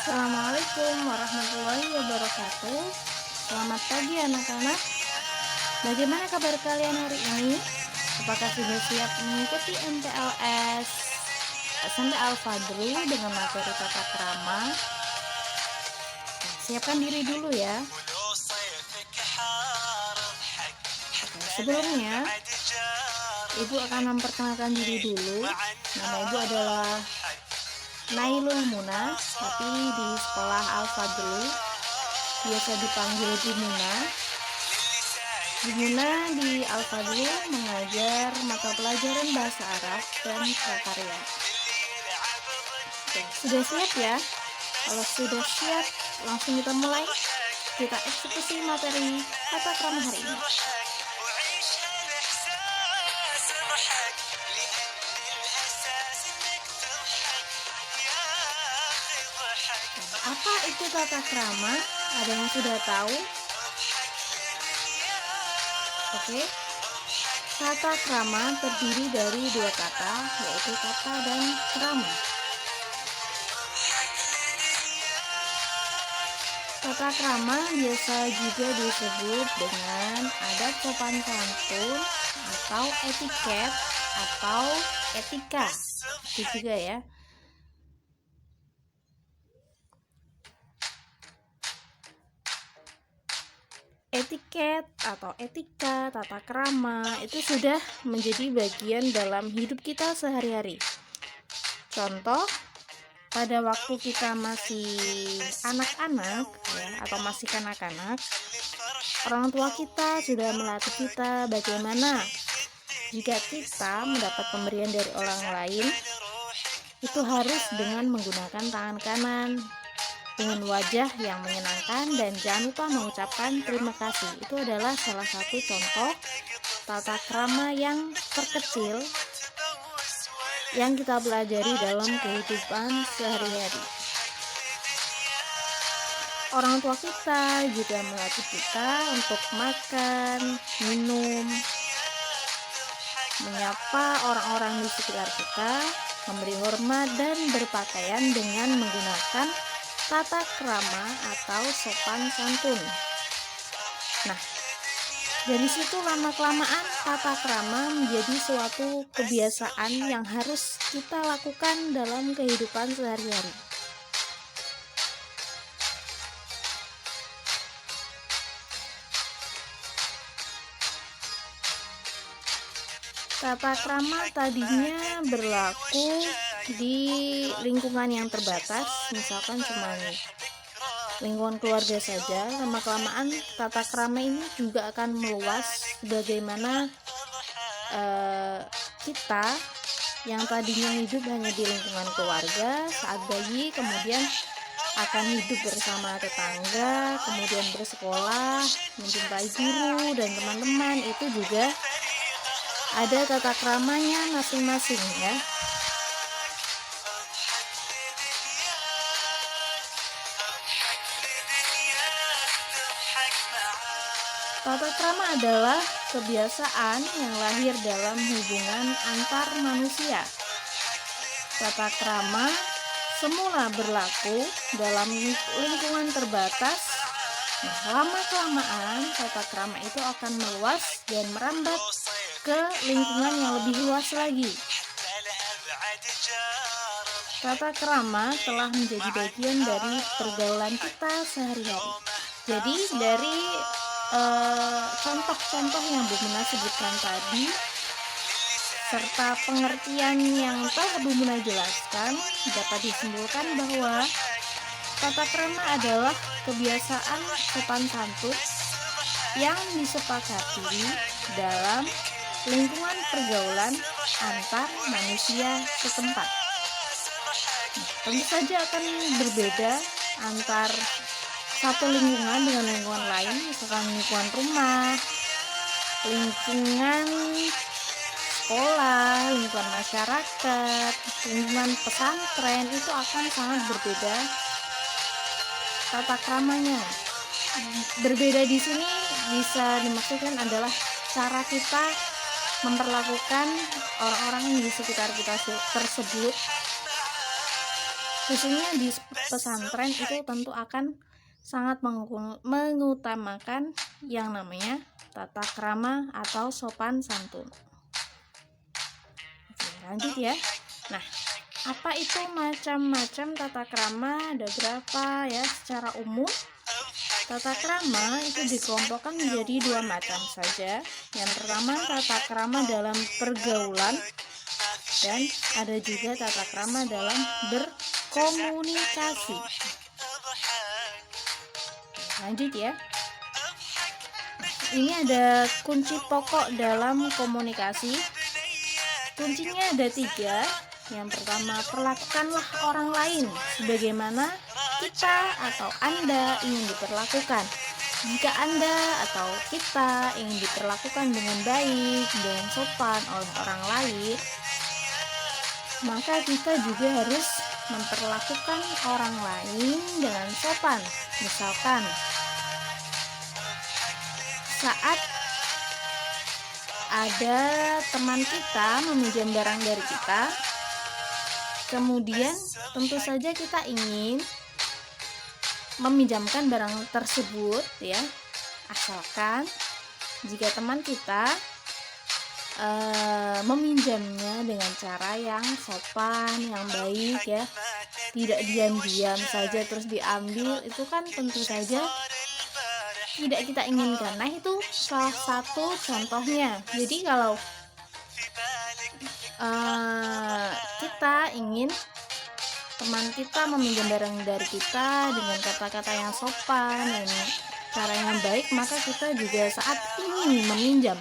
Assalamualaikum warahmatullahi wabarakatuh. Selamat pagi anak-anak. Bagaimana kabar kalian hari ini? Apakah sudah siap mengikuti MTLS SMP Al-Fadlu dengan materi tata krama? Siapkan diri dulu ya. Oke, sebelumnya Ibu akan memperkenalkan diri dulu. Nama Ibu adalah Nailul Muna, tapi di sekolah Al-Fadlu biasa dipanggil Bu Muna. Bu Muna di Al-Fadlu mengajar mata pelajaran bahasa Arab dan prakarya. Oke, sudah siap ya? Kalau sudah siap, langsung kita mulai. Kita eksekusi materi tata krama hari ini. Apa itu tata krama? Ada yang sudah tahu? Oke. Tata krama terdiri dari dua kata, yaitu tata dan krama. Tata krama biasa juga disebut dengan adat sopan santun atau etiket atau etika. Itu juga ya. Etiket atau etika, tata krama itu sudah menjadi bagian dalam hidup kita sehari-hari. Contoh, pada waktu kita masih anak-anak ya, atau masih kanak-kanak, orang tua kita sudah melatih kita bagaimana jika kita mendapat pemberian dari orang lain, itu harus dengan menggunakan tangan kanan dengan wajah yang menyenangkan, dan jangan lupa mengucapkan terima kasih. Itu adalah salah satu contoh tata krama yang terkecil yang kita pelajari dalam kehidupan sehari-hari. Orang tua kita juga melatih kita untuk makan, minum, menyapa orang-orang di sekitar kita, memberi hormat, dan berpakaian dengan menggunakan tata krama atau sopan santun. Nah, dari situ lama-kelamaan tata krama menjadi suatu kebiasaan yang harus kita lakukan dalam kehidupan sehari-hari. Tata krama tadinya berlaku di lingkungan yang terbatas, misalkan cuma lingkungan keluarga saja. Lama-kelamaan tata krama ini juga akan meluas, bagaimana kita yang tadinya hidup hanya di lingkungan keluarga saat bayi, kemudian akan hidup bersama tetangga, kemudian bersekolah, menjumpai guru dan teman-teman. Itu juga ada tata kramanya masing-masing ya. Tata krama adalah kebiasaan yang lahir dalam hubungan antar manusia. Tata krama semula berlaku dalam lingkungan terbatas. Nah, lama-kelamaan tata krama itu akan meluas dan merambat ke lingkungan yang lebih luas lagi. Tata krama telah menjadi bagian dari pergaulan kita sehari-hari. Jadi dari contoh-contoh yang Bu Muna sebutkan tadi, serta pengertian yang telah Bu Muna jelaskan, dapat disimpulkan bahwa tata krama adalah kebiasaan sopan santun yang disepakati dalam lingkungan pergaulan antar manusia setempat. Tentu saja akan berbeda antar satu lingkungan dengan lingkungan lain, misalkan lingkungan rumah, lingkungan sekolah, lingkungan masyarakat, lingkungan pesantren, itu akan sangat berbeda tata kramanya. Berbeda di sini bisa dimaksudkan adalah cara kita memperlakukan orang-orang di sekitar kita tersebut khususnya di pesantren itu tentu akan sangat mengutamakan yang namanya tata krama atau sopan santun. Oke, lanjut ya. Nah, apa itu macam-macam tata krama? Ada berapa ya secara umum? Tata krama itu dikelompokkan menjadi dua macam saja. Yang pertama tata krama dalam pergaulan, dan ada juga tata krama dalam berkomunikasi. Lanjut ya. Ini ada kunci pokok dalam komunikasi. Kuncinya ada 3. Yang pertama, perlakukanlah orang lain sebagaimana kita atau Anda ingin diperlakukan. Jika Anda atau kita ingin diperlakukan dengan baik, dengan sopan oleh orang lain, maka kita juga harus memperlakukan orang lain dengan sopan. Misalkan, saat ada teman kita meminjam barang dari kita, kemudian tentu saja kita ingin meminjamkan barang tersebut ya, asalkan jika teman kita meminjamnya dengan cara yang sopan, yang baik ya, tidak diam-diam saja terus diambil, itu kan tentu saja tidak kita inginkan. Nah, itu salah satu contohnya. Jadi kalau kita ingin teman kita meminjam barang dari kita dengan kata-kata yang sopan dan cara yang baik, maka kita juga saat ingin meminjam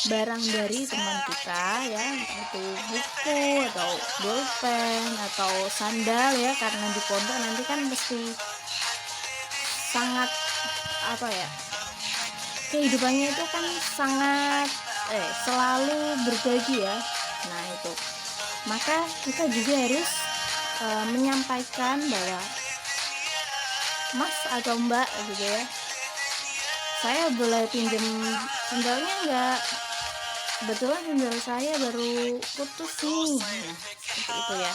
barang dari teman kita ya, entah itu buku atau bolpen atau sandal ya, karena di pondok nanti kan mesti sangat kehidupannya itu kan sangat selalu berbagi ya. Nah, itu maka kita juga harus menyampaikan bahwa Mas atau Mbak gitu ya, saya boleh pinjam sandalnya enggak? Kebetulan sandal saya baru putus nih. Nah, seperti itu ya.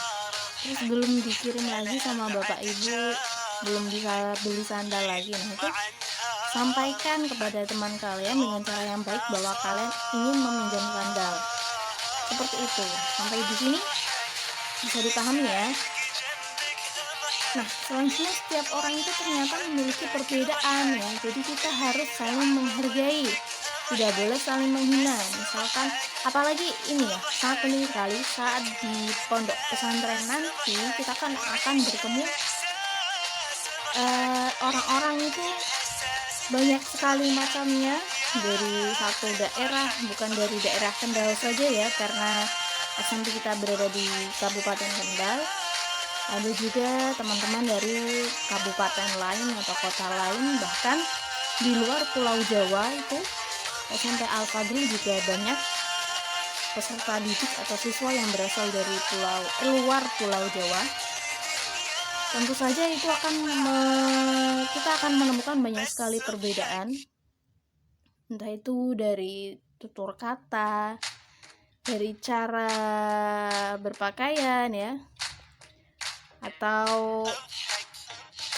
Terus belum dikirim lagi sama bapak ibu, belum bisa beli sandal lagi. Nah, itu sampaikan kepada teman kalian dengan cara yang baik bahwa kalian ingin meminjam sandal. Seperti itu. Sampai di sini bisa dipahami ya. Nah, selanjutnya setiap orang itu ternyata memiliki perbedaan ya. Jadi kita harus saling menghargai, tidak boleh saling menghina. Misalkan, apalagi ini ya, sangat penting sekali saat di pondok pesantren nanti kita kan akan bertemu orang-orang itu banyak sekali macamnya, dari satu daerah, bukan dari daerah Kendal saja ya, karena SMP kita berada di Kabupaten Kendal. Ada juga teman-teman dari kabupaten lain atau kota lain, bahkan di luar Pulau Jawa itu SMP Al-Fadli juga banyak peserta didik atau siswa yang berasal dari luar Pulau Jawa. Tentu saja itu kita akan menemukan banyak sekali perbedaan, entah itu dari tutur kata, dari cara berpakaian ya, atau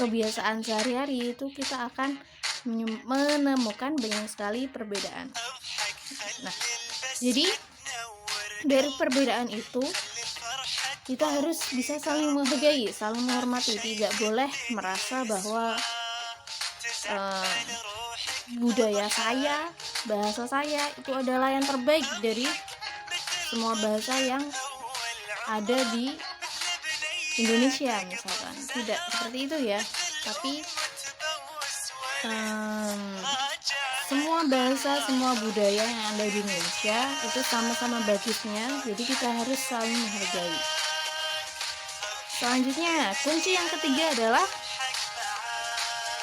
kebiasaan sehari-hari, itu kita akan menemukan banyak sekali perbedaan. Nah, jadi dari perbedaan itu kita harus bisa saling menghargai, saling menghormati, tidak boleh merasa bahwa budaya saya, bahasa saya itu adalah yang terbaik dari semua bahasa yang ada di Indonesia misalkan. Tidak seperti itu ya, tapi semua bahasa, semua budaya yang ada di Indonesia itu sama-sama bagusnya, jadi kita harus saling menghargai. Selanjutnya, kunci yang ketiga adalah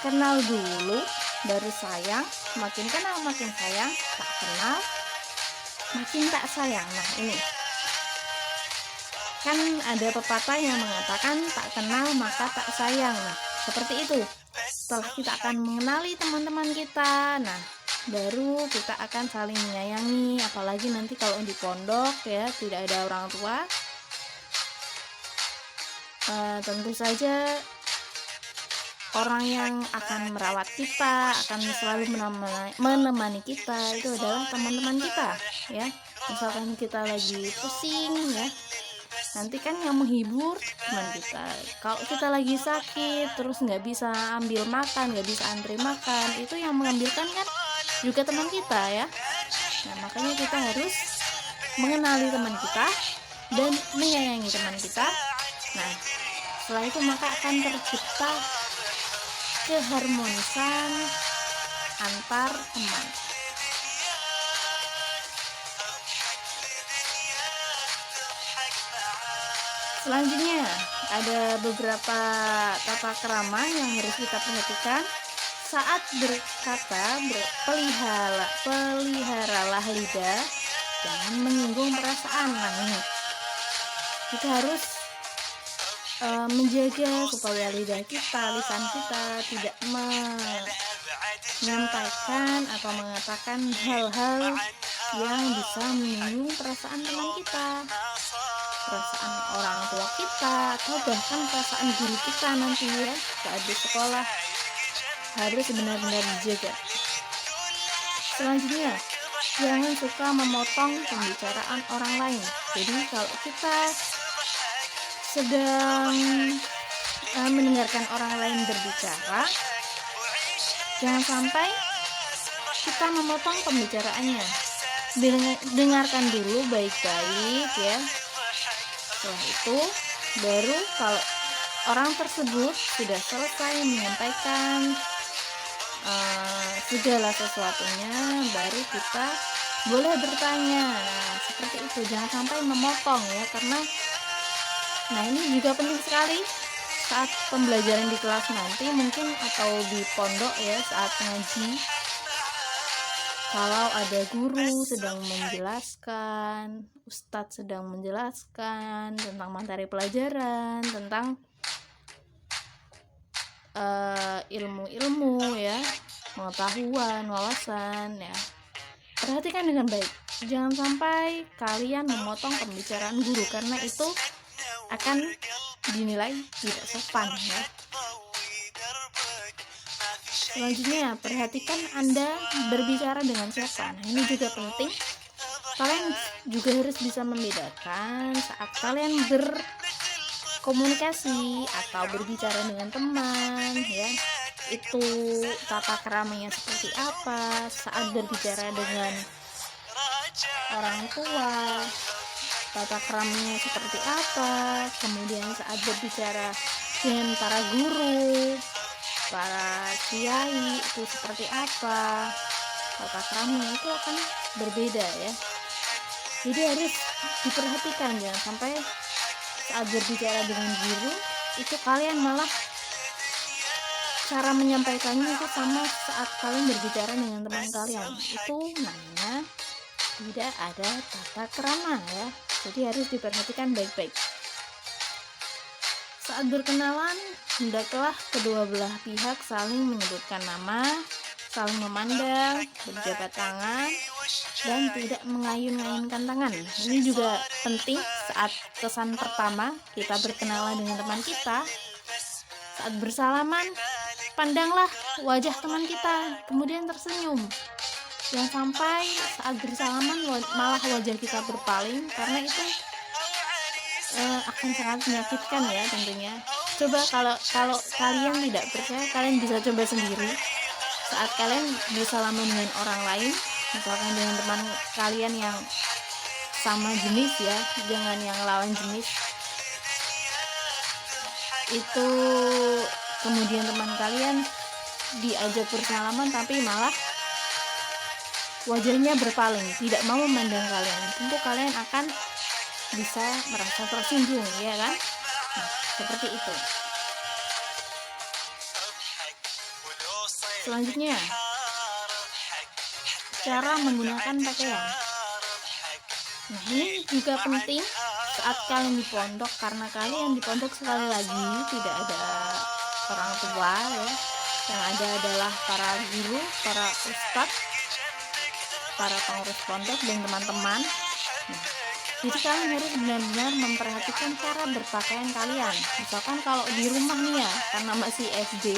kenal dulu baru sayang. Makin kenal makin sayang, tak kenal makin tak sayang. Nah, ini kan ada pepatah yang mengatakan tak kenal maka tak sayang. Nah, seperti itu. Setelah kita akan mengenali teman-teman kita, nah baru kita akan saling menyayangi. Apalagi nanti kalau di pondok ya, tidak ada orang tua, tentu saja orang yang akan merawat kita, akan selalu menemani kita itu adalah teman-teman kita ya. Misalkan kita lagi pusing ya, nanti kan yang menghibur teman kita. Kalau kita lagi sakit terus nggak bisa ambil makan, nggak bisa antri makan, itu yang mengambilkan kan juga teman kita ya. Nah, makanya kita harus mengenali teman kita dan menyayangi teman kita. Nah, setelah itu maka akan tercipta keharmonisan antar teman. Selanjutnya ada beberapa tata krama yang harus kita perhatikan saat berkata. Peliharalah lidah, jangan menyinggung perasaan. Nah, ini kita harus menjaga supaya lisan kita tidak menyampaikan atau mengatakan hal-hal yang bisa menyinggung perasaan teman kita, perasaan orang tua kita, atau bahkan perasaan guru kita nanti ya saat di sekolah. Harus benar-benar dijaga. Selanjutnya, jangan suka memotong pembicaraan orang lain. Jadi kalau kita sedang mendengarkan orang lain berbicara, jangan sampai kita memotong pembicaraannya. Dengarkan dulu baik-baik ya. Setelah itu baru kalau orang tersebut sudah selesai menyampaikan segala sesuatunya, baru kita boleh bertanya. Nah, seperti itu, jangan sampai memotong ya, karena ini juga penting sekali saat pembelajaran di kelas nanti mungkin, atau di pondok ya saat ngaji. Kalau ada guru sedang menjelaskan, ustadz sedang menjelaskan tentang materi pelajaran, tentang ilmu-ilmu ya, pengetahuan, wawasan ya, perhatikan dengan baik. Jangan sampai kalian memotong pembicaraan guru, karena itu akan dinilai tidak sopan ya. Selanjutnya, perhatikan Anda berbicara dengan siapa. Nah, ini juga penting. Kalian juga harus bisa membedakan saat kalian berkomunikasi atau berbicara dengan teman ya, itu tata keramanya seperti apa. Saat berbicara dengan orang tua, tata keramanya seperti apa. Kemudian saat berbicara dengan para guru, para kiai, itu seperti apa, tata keramanya itu akan berbeda ya. Jadi harus diperhatikan, jangan sampai saat berbicara dengan guru itu kalian malah cara menyampaikannya itu sama saat kalian berbicara dengan teman kalian. Itu namanya tidak ada tata krama ya. Jadi harus diperhatikan baik-baik. Saat berkenalan, hendaklah kedua belah pihak saling menyebutkan nama, saling memandang, berjabat tangan, dan tidak mengayun-ayunkan tangan. Ini juga penting saat kesan pertama kita berkenalan dengan teman kita. Saat bersalaman, pandanglah wajah teman kita, kemudian tersenyum. Jangan sampai saat bersalaman malah wajah kita berpaling, karena itu akan sangat menyakitkan ya tentunya. Coba kalau kalian tidak percaya, kalian bisa coba sendiri. Saat kalian bersalaman dengan orang lain, misalkan dengan teman kalian yang sama jenis ya, jangan yang lawan jenis, itu kemudian teman kalian diajak bersalaman tapi malah wajahnya berpaling, tidak mau memandang kalian, tentu kalian akan bisa merasa tersinggung ya kan. Nah, seperti itu. Selanjutnya, cara menggunakan pakaian. Nah, ini juga penting saat kalian di pondok, karena kalian di pondok sekali lagi tidak ada orang tua ya, yang ada adalah para guru, para ustadz, para pengurus pondok dan teman-teman. Nah, Jadi kalian harus benar-benar memperhatikan cara berpakaian kalian. Misalkan kalau di rumah nih ya, karena masih SD,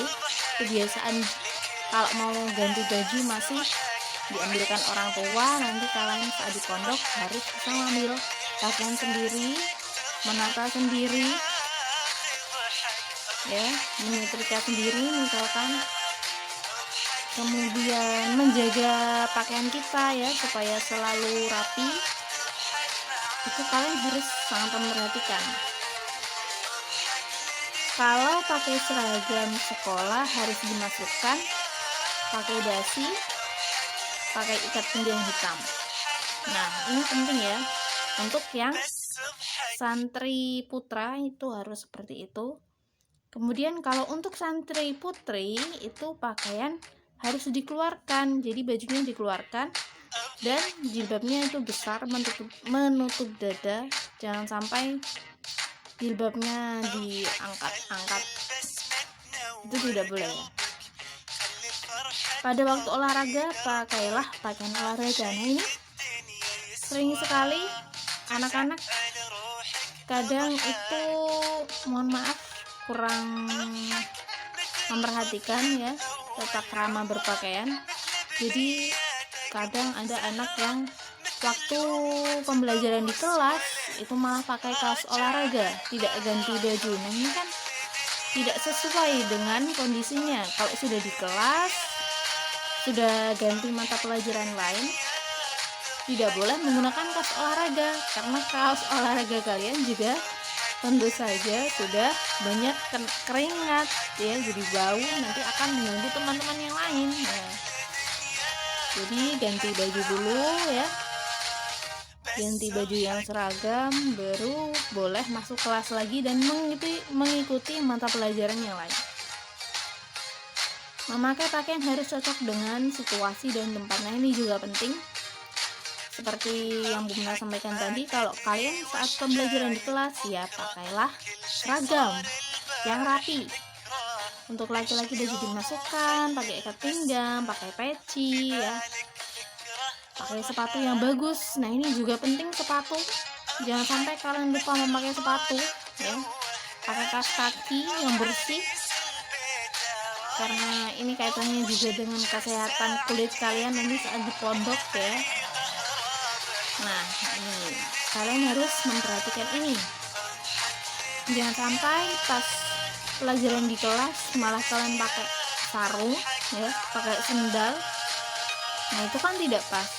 kebiasaan kalau mau ganti baju masih diambilkan orang tua. Nanti kalian saat di pondok harus bisa mengambil pakaian sendiri, menata sendiri, ya, menyetrika sendiri misalkan. Kemudian menjaga pakaian kita ya supaya selalu rapi, itu kalian harus sangat memperhatikan. Kalau pakai seragam sekolah harus dimasukkan pakai dasi, pakai ikat pinggang hitam. Nah, ini penting ya. Untuk yang santri putra itu harus seperti itu. Kemudian kalau untuk santri putri itu pakaian harus dikeluarkan. Jadi bajunya dikeluarkan dan jilbabnya itu besar, menutup dada. Jangan sampai jilbabnya diangkat-angkat. Itu tidak boleh ya. Pada waktu olahraga pakailah pakaian olahraga. Nah, ini sering sekali anak-anak kadang itu, mohon maaf, kurang memperhatikan ya tata krama berpakaian. Jadi kadang ada anak yang waktu pembelajaran di kelas itu malah pakai kaos olahraga, tidak ganti baju. Nah, ini kan tidak sesuai dengan kondisinya. Kalau sudah di kelas, sudah ganti mata pelajaran lain, tidak boleh menggunakan kaos olahraga, karena kaos olahraga kalian juga tentu saja sudah banyak keringat ya, jadi bau, nanti akan mengganggu teman-teman yang lain ya. Jadi ganti baju dulu ya, ganti baju yang seragam, baru boleh masuk kelas lagi dan mengikuti mata pelajaran yang lain. Memakai pakaian harus cocok dengan situasi dan tempat. Nah, ini juga penting. Seperti yang Bu Muna sampaikan tadi, kalau kalian saat pembelajaran di kelas ya pakailah seragam yang rapi. Untuk laki-laki baju dimasukkan, pakai ikat pinggang, pakai peci ya, pakai sepatu yang bagus. Nah, ini juga penting, sepatu. Jangan sampai kalian lupa memakai sepatu ya. Pakai kaos kaki yang bersih, karena ini kaitannya juga dengan kesehatan kulit kalian nanti saat di pondok ya. Nah, ini kalian harus memperhatikan ini. Jangan sampai pas pelajaran di kelas malah kalian pakai sarung ya, pakai sendal. Nah, itu kan tidak pas.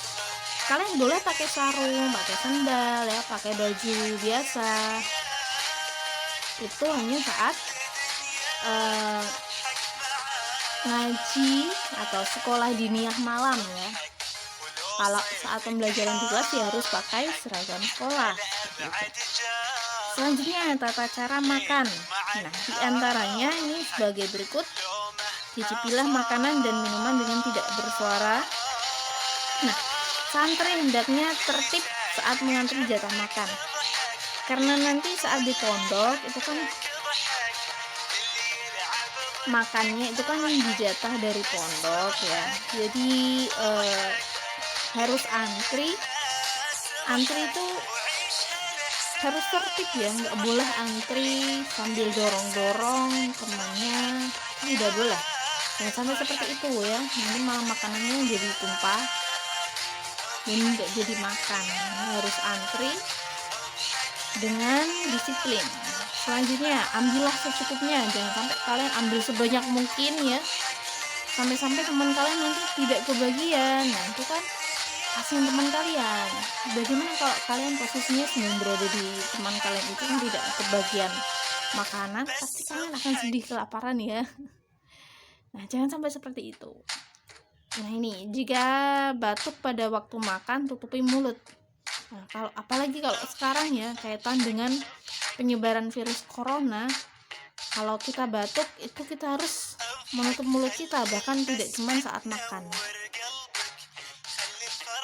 Kalian boleh pakai sarung, pakai sendal ya, pakai baju biasa. Itu hanya saat ngaji atau sekolah diniyah malam ya. Kalau saat pembelajaran di kelas ya harus pakai seragam sekolah. Selanjutnya tata cara makan. Nah, diantaranya ini sebagai berikut: cicipilah makanan dan minuman dengan tidak bersuara. Nah, santri hendaknya tertib saat mengantri jatah makan, karena nanti saat di pondok itu kan makannya itu kan dijatah dari pondok ya. Jadi harus antri itu harus tertib ya, nggak boleh antri sambil dorong-dorong temannya, tidak boleh. Jangan sampai seperti itu ya, nanti malah makanannya jadi tumpah dan nggak jadi makan. Harus antri dengan disiplin. Selanjutnya, ambillah secukupnya, jangan sampai kalian ambil sebanyak mungkin ya, sampai-sampai teman kalian nanti tidak kebagian. Nah, itu kan kasihan teman kalian. Bagaimana kalau kalian posisinya sedang berada di teman kalian itu kan tidak kebagian makanan, pasti kalian akan sedih, kelaparan ya. Nah, jangan sampai seperti itu. Nah, ini jika batuk pada waktu makan, tutupi mulut. Nah, apalagi kalau sekarang ya kaitan dengan penyebaran virus corona, kalau kita batuk itu kita harus menutup mulut kita, bahkan tidak cuma saat makan.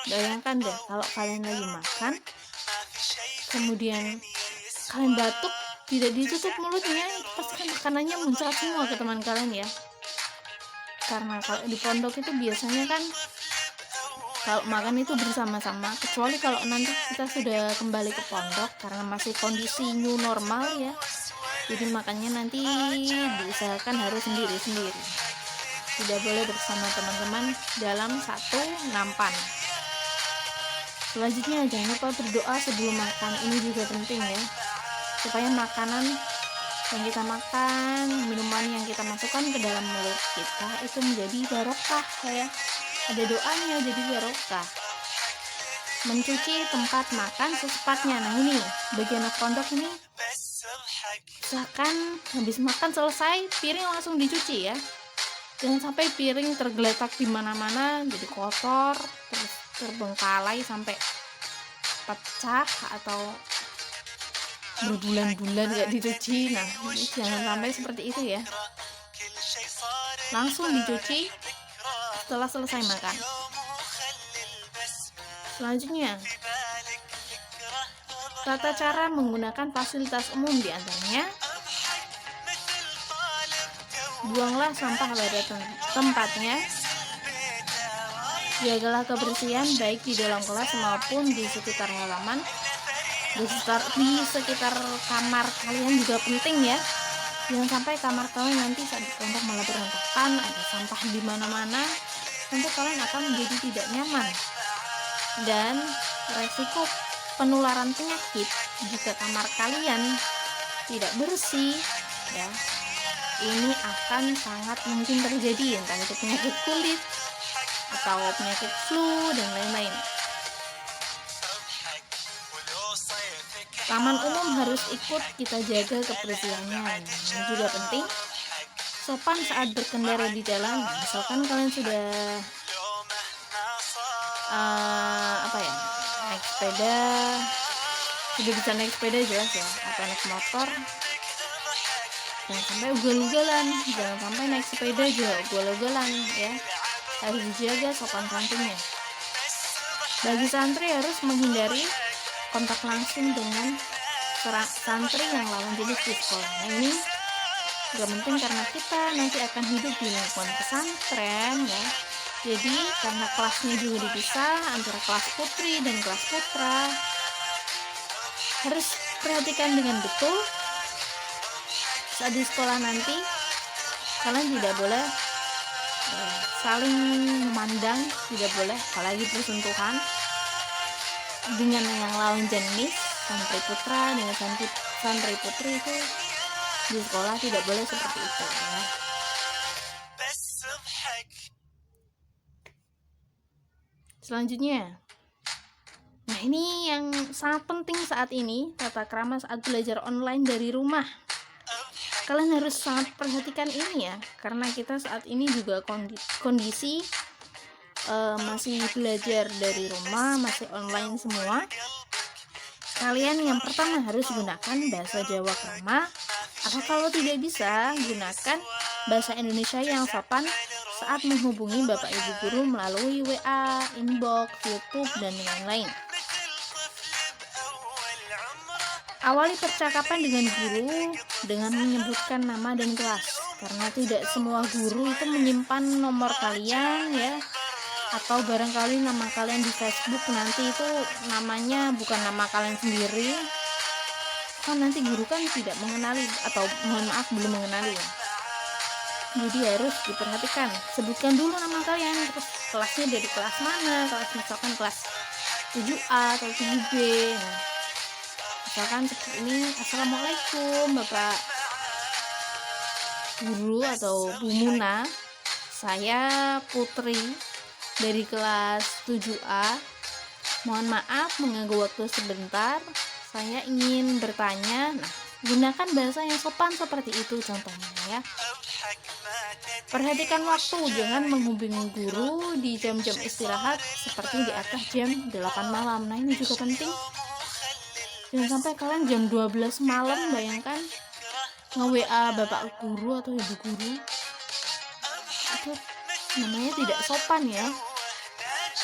Bayangkan deh kalau kalian lagi makan, kemudian kalian batuk, tidak ditutup mulutnya, itu pasti kan makanannya muncrat semua ke teman kalian ya. Karena kalau di pondok itu biasanya kan kalau makan itu bersama-sama, kecuali kalau nanti kita sudah kembali ke pondok karena masih kondisi new normal ya, jadi makannya nanti diusahakan harus sendiri-sendiri, tidak boleh bersama teman-teman dalam satu nampan. Selanjutnya jangan lupa berdoa sebelum makan, ini juga penting ya, supaya makanan yang kita makan, minuman yang kita masukkan ke dalam mulut kita itu menjadi barokah ya, ada doanya jadi barokah. Mencuci tempat makan secepatnya. Nah ini bagian pondok ini, misalkan habis makan selesai piring langsung dicuci ya, jangan sampai piring tergeletak di mana-mana jadi kotor terus terbengkalai sampai pecah atau berbulan-bulan gak dicuci. Nah ini jangan sampai seperti itu ya, langsung dicuci setelah selesai makan. Selanjutnya, tata cara menggunakan fasilitas umum, diantaranya buanglah sampah pada tempatnya, jagalah kebersihan baik di dalam kelas maupun di sekitar halaman, di sekitar kamar kalian juga penting ya, jangan sampai kamar kalian nanti saat di pondok malah berantakan, ada sampah di mana-mana, tentu kalian akan menjadi tidak nyaman dan resiko penularan penyakit jika kamar kalian tidak bersih ya, ini akan sangat mungkin terjadi, entah itu penyakit kulit atau penyakit flu dan lain-lain. Taman umum harus ikut kita jaga kebersihannya, ini juga penting. Sopan saat berkendara di jalan, misalkan kalian sudah naik sepeda, sudah bisa naik sepeda jelas ya, atau naik motor, jangan sampai ugal-ugalan, jangan sampai naik sepeda juga ugal-ugalan ya, harus dijaga sopan santunnya. Bagi santri harus menghindari kontak langsung dengan santri yang lawan jenis di sekolah. Nah ini juga penting karena kita nanti akan hidup di lingkungan pesantren ya, jadi karena kelasnya juga dipisah antara kelas putri dan kelas putra, harus perhatikan dengan betul saat di sekolah nanti. Kalian tidak boleh saling memandang, tidak boleh apalagi bersentuhan dengan yang lawan jenis, santri putra dengan santri putri itu di sekolah tidak boleh seperti itu ya. Selanjutnya, nah ini yang sangat penting saat ini, tata krama saat belajar online dari rumah. Kalian harus sangat perhatikan ini ya, karena kita saat ini juga kondisi masih belajar dari rumah, masih online semua. Kalian yang pertama harus gunakan bahasa Jawa krama, atau kalau tidak bisa gunakan bahasa Indonesia yang sopan saat menghubungi Bapak Ibu guru melalui WA, inbox, YouTube, dan lain-lain. Awali percakapan dengan guru dengan menyebutkan nama dan kelas, karena tidak semua guru itu menyimpan nomor kalian ya, atau barangkali nama kalian di Facebook nanti itu namanya bukan nama kalian sendiri, kan nanti guru kan tidak mengenali, atau mohon maaf belum mengenali ya. Jadi harus diperhatikan, sebutkan dulu nama kalian, terus kelasnya dari kelas mana, kelas misalkan kelas 7A atau 7B. Nah, misalkan seperti ini, Assalamualaikum Bapak Guru atau Bu Muna, saya Putri dari kelas 7A, mohon maaf mengganggu waktu sebentar, saya ingin bertanya. Nah, gunakan bahasa yang sopan seperti itu contohnya ya. Perhatikan waktu, jangan menghubungi guru di jam-jam istirahat seperti di atas jam 8 malam. Nah ini juga penting, jangan sampai kalian jam 12 malam bayangkan nge-WA bapak guru atau ibu guru, itu namanya tidak sopan ya,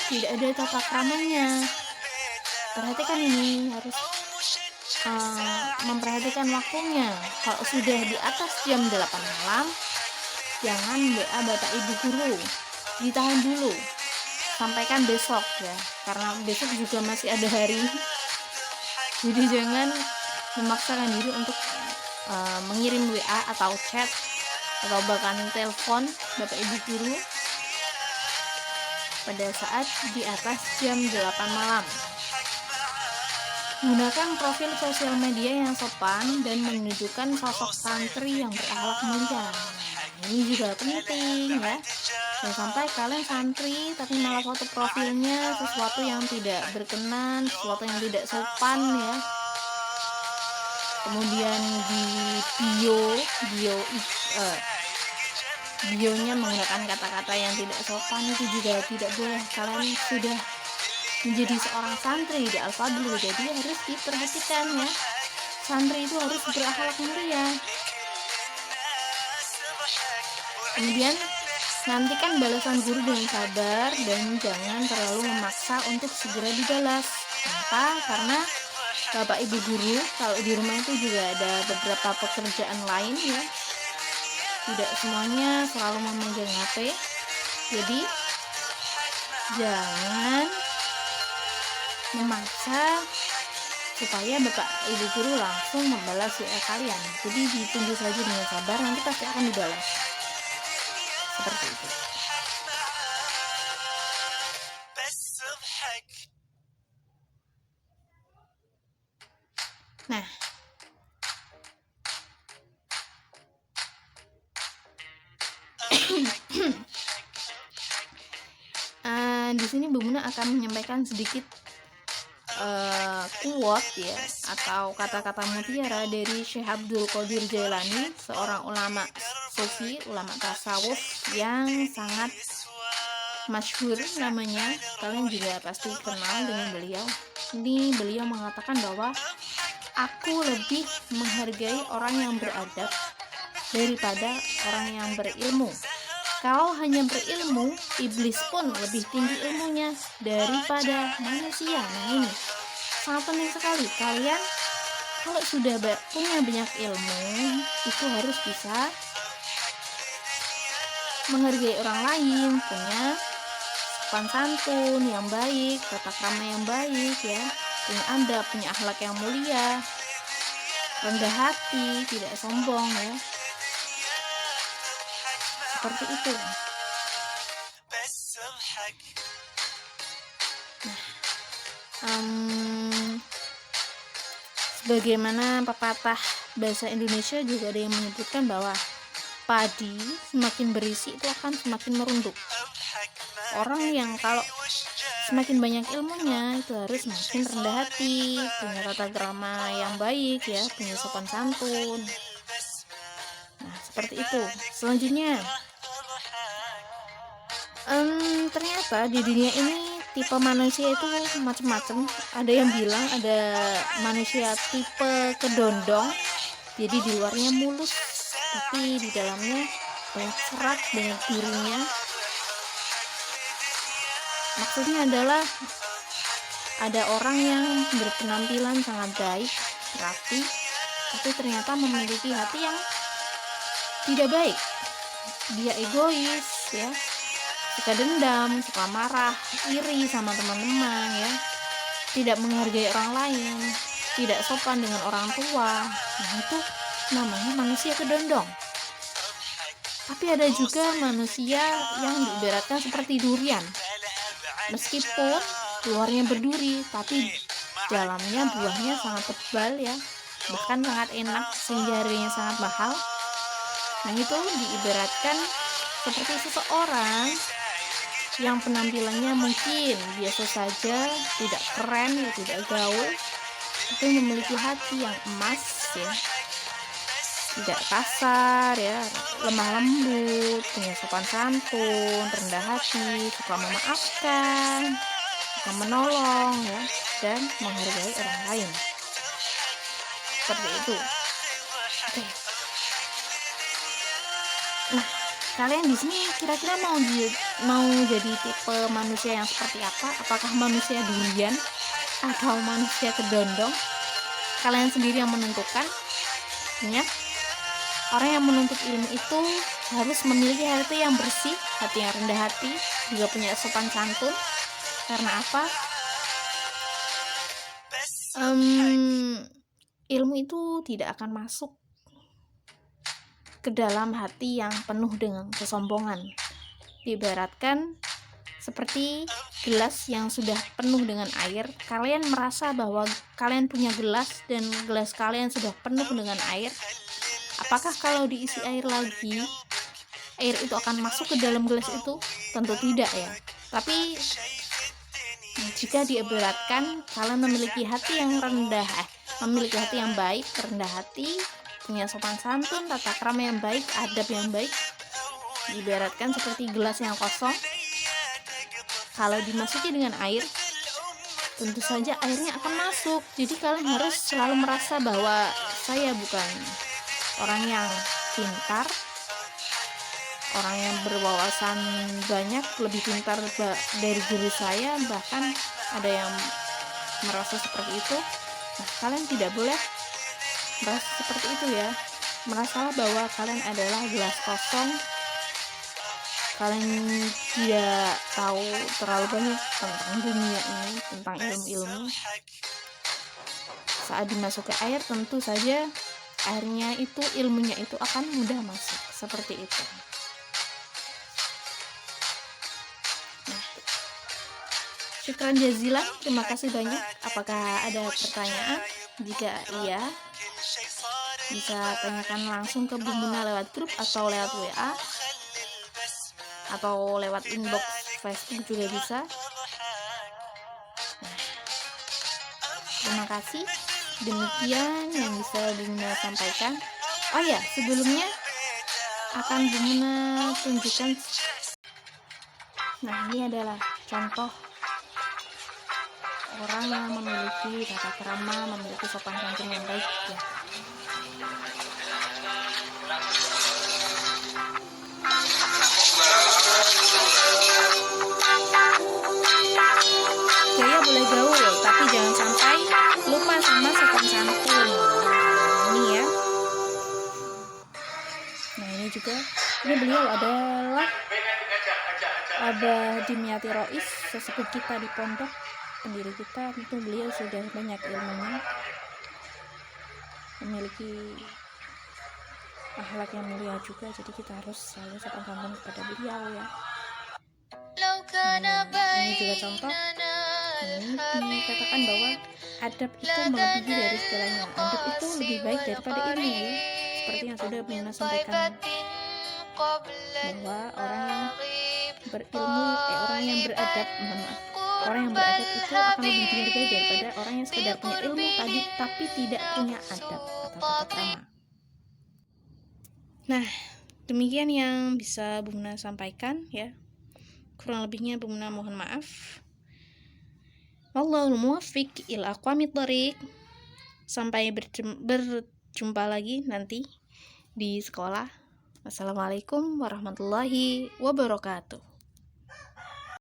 tidak ada tata kramanya. Perhatikan ini, harus memperhatikan waktunya. Kalau sudah di atas jam 8 malam, jangan WA bapak ibu guru, ditahan dulu. sampaikan besok ya, karena besok juga masih ada hari. Jadi jangan memaksakan diri untuk mengirim WA atau chat atau bahkan telepon Bapak Ibu guru pada saat di atas jam 8 malam. Gunakan profil sosial media yang sopan dan menunjukkan sosok santri yang berakhlak mulia. Ini juga penting ya. Jangan sampai kalian santri tapi malah foto profilnya sesuatu yang tidak berkenan, sesuatu yang tidak sopan ya. Kemudian di bionya menggunakan kata-kata yang tidak sopan, itu juga tidak boleh. Kalian sudah menjadi seorang santri di Al-Fadlu, jadi harus diperhatikan ya. Santri itu harus berakhlak mulia. Kemudian nantikan balasan guru dengan sabar dan jangan terlalu memaksa untuk segera dibalas. Kenapa? Karena Bapak Ibu guru kalau di rumah itu juga ada beberapa pekerjaan lain ya. Tidak semuanya selalu memegang HP. Jadi jangan memaksa supaya Bapak Ibu guru langsung membalas WA kalian. Jadi ditunggu saja dengan sabar, nanti pasti akan dibalas. Seperti itu. Nah, di sini Bu Muna akan menyampaikan sedikit quote ya atau kata-kata mutiara dari Syekh Abdul Qadir Jailani, seorang ulama sufi, ulama tasawuf yang sangat masyhur namanya. Kalian juga pasti kenal dengan beliau. Ini beliau mengatakan bahwa aku lebih menghargai orang yang beradab daripada orang yang berilmu. Kalau hanya berilmu, iblis pun lebih tinggi ilmunya daripada manusia. Nah ini sangat penting sekali. Kalian kalau sudah punya banyak ilmu, itu harus bisa menghargai orang lain, punya sopan santun yang baik, tata krama yang baik ya, punya adab, punya akhlak yang mulia, rendah hati, tidak sombong ya. Seperti itu. Sebagaimana pepatah bahasa Indonesia juga ada yang menyebutkan bahwa padi semakin berisi itu akan semakin merunduk. Orang yang kalau semakin banyak ilmunya itu harus semakin rendah hati, punya tata krama yang baik ya, punya sopan santun. Nah seperti itu. Selanjutnya ternyata di dunia ini tipe manusia itu macam-macam. Ada yang bilang ada manusia tipe kedondong, jadi di luarnya mulus tapi di dalamnya banyak serat, banyak durinya. Maksudnya adalah ada orang yang berpenampilan sangat baik, rapi, tapi ternyata memiliki hati yang tidak baik. Dia egois ya, suka dendam, suka marah, iri sama teman-teman ya, tidak menghargai orang lain, tidak sopan dengan orang tua. Nah itu namanya manusia kedondong. Tapi ada juga manusia yang diibaratkan seperti durian, meskipun luarnya berduri tapi dalamnya buahnya sangat tebal ya, bahkan sangat enak sehingga harganya sangat mahal. Nah itu diibaratkan seperti seseorang yang penampilannya mungkin biasa saja, tidak keren, tidak gaul, tapi memiliki hati yang emas ya, tidak kasar ya, lemah lembut, punya sopan santun, rendah hati, suka memaafkan, suka menolong ya, dan menghargai orang lain. Seperti itu. Oke. Nah, kalian di sini kira-kira mau jadi tipe manusia yang seperti apa? Apakah manusia durian atau manusia kedondong? Kalian sendiri yang menentukan. Ya. orang yang menuntut ilmu itu harus memiliki hati yang bersih, hati yang rendah hati, juga punya sopan santun. Karena apa? Ilmu itu tidak akan masuk ke dalam hati yang penuh dengan kesombongan. Diibaratkan seperti gelas yang sudah penuh dengan air. Kalian merasa bahwa kalian punya gelas dan gelas kalian sudah penuh dengan air. Apakah kalau diisi air lagi, air itu akan masuk ke dalam gelas itu? Tentu tidak ya. Tapi jika diibaratkan kalian memiliki hati yang rendah, memiliki hati yang baik, rendah hati, punya sopan santun, tata krama yang baik, adab yang baik, diibaratkan seperti gelas yang kosong. Kalau dimasuki dengan air, tentu saja airnya akan masuk. Jadi kalian harus selalu merasa bahwa saya bukan orang yang pintar, orang yang berwawasan banyak, lebih pintar dari guru saya, bahkan ada yang merasa seperti itu. Nah, kalian tidak boleh merasa seperti itu ya. Merasalah bahwa kalian adalah gelas kosong. Kalian tidak tahu terlalu banyak tentang dunia ini, tentang ilmu-ilmu. Saat dimasuk ke air, tentu saja airnya itu, ilmunya itu akan mudah masuk. Seperti itu. Syukran jazilan, terima kasih banyak. Apakah ada pertanyaan? Jika iya, bisa tanyakan langsung ke Bu Muna lewat grup atau lewat WA atau lewat inbox Facebook juga bisa. Terima kasih. Demikian yang bisa Bu Muna sampaikan. Oh ya, sebelumnya akan Bu Muna tunjukkan. Nah, ini adalah contoh orang yang memiliki tata krama, memiliki sopan santun yang baik ya. Gaya boleh gaul, tapi jangan sampai lupa sama sopan santun. Ini ya. Nah, ini juga, ini beliau adalah Abah Dimyati Rois, sesepuh kita di pondok, pendiri kita. Tentu beliau sudah banyak ilmunya, memiliki akhlak yang mulia juga, jadi kita harus selalu sopan santun kepada beliau ya. Ini juga contoh. Ini dikatakan bahwa adab itu melebihi dari segalanya. Adab itu lebih baik daripada ilmu ya. Seperti yang sudah Bunda sampaikan, bahwa orang yang berilmu, orang yang beradab, orang yang beradab itu akan lebih dihargai daripada orang yang sekedar punya ilmu tadi tapi tidak punya adab atau tata krama. Nah, demikian yang bisa Bunda sampaikan ya. Kurang lebihnya Bunda mohon maaf. Wallahul muwaffiq ila aqwamit thoriq. Sampai berjumpa lagi nanti di sekolah. Wassalamualaikum warahmatullahi wabarakatuh.